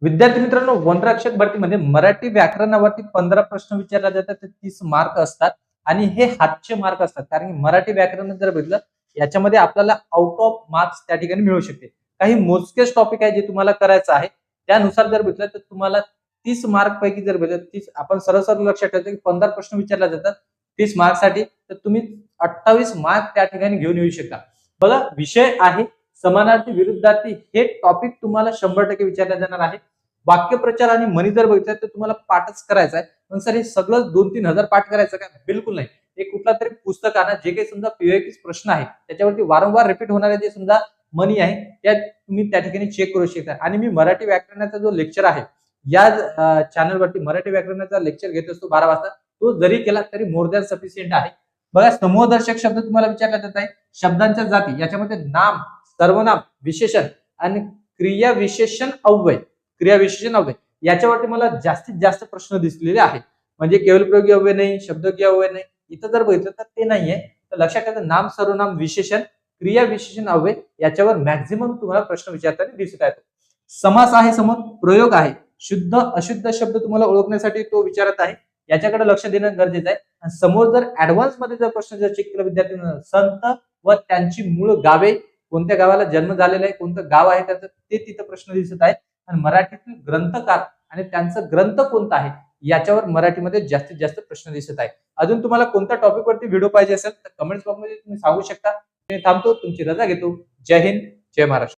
विद्यार्थी मित्रांनो, वनरक्षक भरतीमध्ये मराठी व्याकरणावरती 15 प्रश्न विचारले जातात. ते 30 मार्क असतात आणि हे हातचे मार्क असतात. कारण की मराठी व्याकरण जर बघितलं याच्यामध्ये आपल्याला आउट ऑफ मार्क्स त्या ठिकाणी मिळू शकते. काही मोजकेच टॉपिक आहे जे तुम्हाला करायचं आहे. त्यानुसार जर बघितलं तर तुम्हाला 30 मार्क पैकी जर बघितलं 30 आपण सरळ लक्षात ठेवतो की 15 प्रश्न विचारले जातात 30 मार्कसाठी. तर तुम्ही 28 मार्क त्या ठिकाणी घेऊन येऊ शकता. बघा, विषय आहे समानार्थी विरुद्धार्थी. हे टॉपिक तुम्हाला 100% विचारले जाणार आहे. वाक्यप्रचार आणि म्हणी जर बघितलं तर तुम्हाला पाठच करायचा आहे. पण सर हे सगळं 2-3 हजार पाठ करायचं का? बिलकुल नाही. एक कुठला तरी पुस्तक आणा, जे काही समजा पीओक्यूच प्रश्न आहे त्याच्यावरती वारंवार रिपीट होणारे जे समजा म्हणी आहे त्या तुम्ही त्या ठिकाणी चेक करू शकता. आणि मी मराठी व्याकरणाचा जो लेक्चर आहे या चॅनलवरती मराठी व्याकरणाचा लेक्चर घेत असतो 12 वाजता. तो जरी केला तरी मोर दॅन सफिशियंट आहे. बघा, समूहदर्शक शब्द तुम्हाला विचारला जात आहे. शब्दांच्या जाती याच्यामध्ये नाम, सर्वनाम, विशेषण आणि क्रिया विशेषण अव्यय याच्यावरती मला जास्तीत जास्त प्रश्न दिसलेले आहेत. म्हणजे केवलप्रयोगी अव्यय नाही, शब्दकीय अव्यय नाही. इथं जर बघितलं तर ते नाहीये. तर लक्षात ठेवा, नाम, सर्वनाम, विशेषण, क्रिया विशेषण अव्यय याच्यावर मॅक्झिमम तुम्हाला प्रश्न विचारताना दिसत आहेत. समास आहे समोर, प्रयोग आहे, शुद्ध अशुद्ध शब्द तुम्हाला ओळखण्यासाठी तो विचारत आहे. याच्याकडे लक्ष देणं गरजेचं आहे. आणि समोर जर ऍडव्हान्स मध्ये जर प्रश्न जर चेक केला विद्यार्थ्यांना, संत व त्यांची मूळ गावे, कोणत्या गावाला जन्म झालेला आहे, कोणतं गाव आहे त्याचं, ते तिथं प्रश्न दिसत आहे. आणि मराठीतील ग्रंथकार आणि त्यांचा ग्रंथ कोणता आहे याच्यावर मराठीमध्ये जास्तीत जास्त प्रश्न दिसत आहे. अजून तुम्हाला कोणत्या टॉपिक वरती व्हिडिओ पाहिजे असेल तर कमेंट्स बॉक्स मध्ये तुम्ही सांगू शकता. मी थांबतो, तुमची रजा घेतो. जय हिंद, जय महाराष्ट्र.